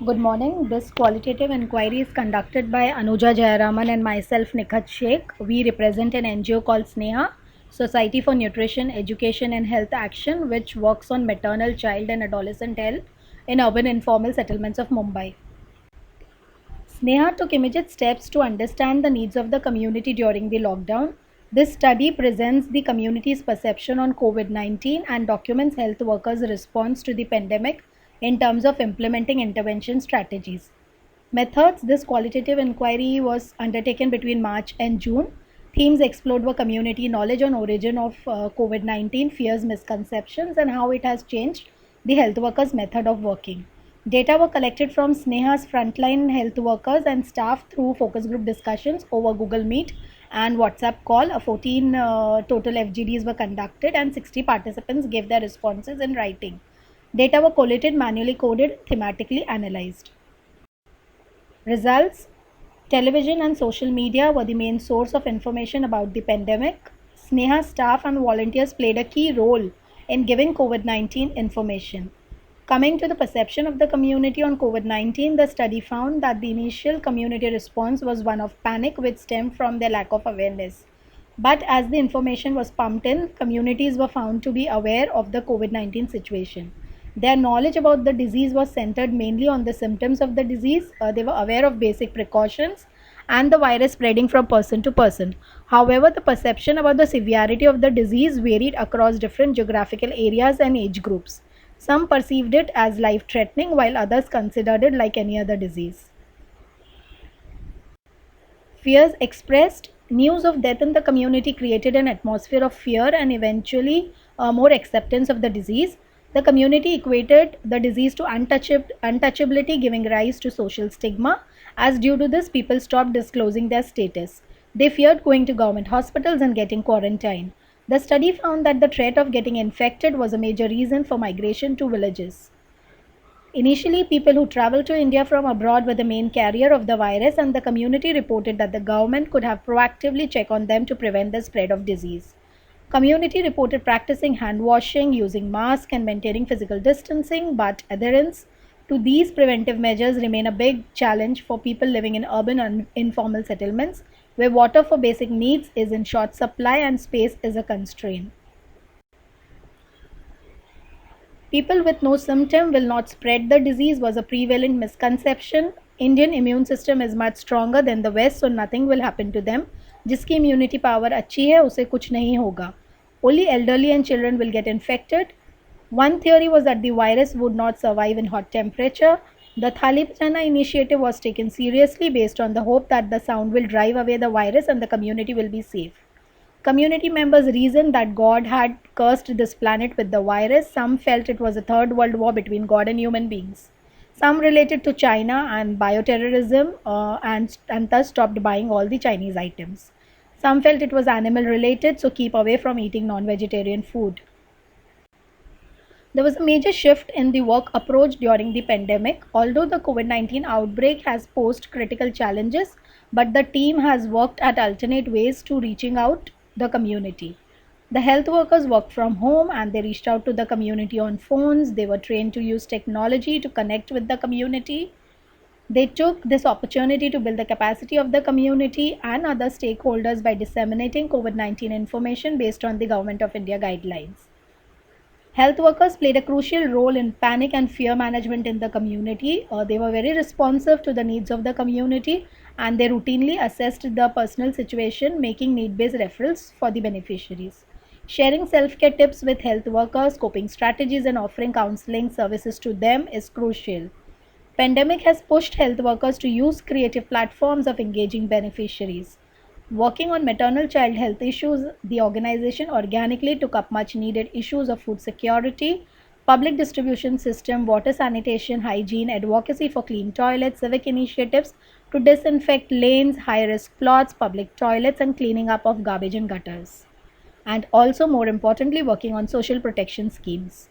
Good morning. This qualitative inquiry is conducted by Anuja Jayaraman and myself, Nikhat Sheikh. We represent an NGO called SNEHA, Society for Nutrition, Education and Health Action, which works on maternal, child, and adolescent health in urban informal settlements of Mumbai. SNEHA took immediate steps to understand the needs of the community during the lockdown. This study presents the community's perception on COVID 19 and documents health workers' response to the pandemic in terms of implementing intervention strategies. Methods. This qualitative inquiry was undertaken between March and June. Themes explored were community knowledge on origin of COVID 19, fears, misconceptions, and how it has changed the health workers' method of working. Data were collected from Sneha's frontline health workers and staff through focus group discussions over Google Meet and WhatsApp call. 14 total FGDs were conducted and 60 participants gave their responses in writing. Data were collated, manually coded, thematically analyzed. Results. Television and social media were the main source of information about the pandemic. Sneha staff and volunteers played a key role in giving COVID 19 information. Coming to the perception of the community on COVID 19, the study found that the initial community response was one of panic, which stemmed from their lack of awareness. But as the information was pumped in, communities were found to be aware of the COVID 19 situation. Their knowledge about the disease was centered mainly on the symptoms of the disease. They were aware of basic precautions and the virus spreading from person to person. However, the perception about the severity of the disease varied across different geographical areas and age groups. Some perceived it as life threatening, while others considered it like any other disease. Fears expressed. News of death in the community created an atmosphere of fear and eventually more acceptance of the disease. The community equated the disease to untouchability, giving rise to social stigma. As due to this, people stopped disclosing their status. They feared going to government hospitals and getting quarantined. The study found that the threat of getting infected was a major reason for migration to villages. Initially, people who traveled to India from abroad were the main carrier of the virus, and the community reported that the government could have proactively checked on them to prevent the spread of disease. Community reported practicing hand washing, using masks, and maintaining physical distancing, but adherence to these preventive measures remain a big challenge for people living in urban and informal settlements where water for basic needs is in short supply and space is a constraint. People with no symptom will not spread the disease was a prevalent misconception. Indian immune system is much stronger than the West, so nothing will happen to them. जिसकी immunity power अच्छी है उसे कुछ नहीं होगा. Only elderly and children will get infected. One theory was that the virus would not survive in hot temperature. The Thalipjana initiative was taken seriously based on the hope that the sound will drive away the virus and the community will be safe. Community members reasoned that God had cursed this planet with the virus. Some felt it was a third world war between God and human beings. Some related to China and bioterrorism and thus stopped buying all the Chinese items. Some felt it was animal related, so keep away from eating non vegetarian food. There was a major shift in the work approach during the pandemic. Although the COVID 19 outbreak has posed critical challenges, but the team has worked at alternate ways to reaching out the community. The health workers worked from home and they reached out to the community on phones. They were trained to use technology to connect with the community. They took this opportunity to build the capacity of the community and other stakeholders by disseminating COVID 19 information based on the Government of India guidelines. Health workers played a crucial role in panic and fear management in the community. They were very responsive to the needs of the community and they routinely assessed the personal situation, making need based referrals for the beneficiaries. Sharing self care tips with health workers, coping strategies, and offering counseling services to them is crucial. Pandemic has pushed health workers to use creative platforms of engaging beneficiaries. Working on maternal child health issues, the organization organically took up much needed issues of food security, public distribution system, water sanitation, hygiene, advocacy for clean toilets, civic initiatives to disinfect lanes, high risk plots, public toilets, and cleaning up of garbage and gutters. And also, more importantly, working on social protection schemes.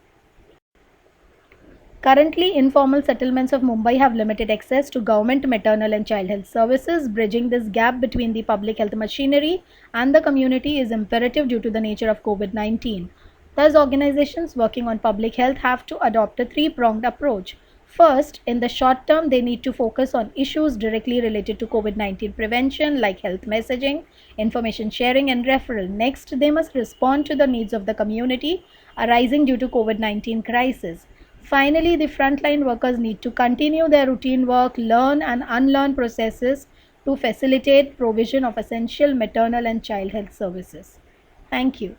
Currently, informal settlements of Mumbai have limited access to government maternal and child health services. Bridging this gap between the public health machinery and the community is imperative due to the nature of COVID 19. Thus, organizations working on public health have to adopt a three pronged approach. First, in the short term, they need to focus on issues directly related to COVID 19 prevention, like health messaging, information sharing, and referral. Next, they must respond to the needs of the community arising due to COVID 19 crisis. Finally, the frontline workers need to continue their routine work, learn and unlearn processes to facilitate provision of essential maternal and child health services. Thank you.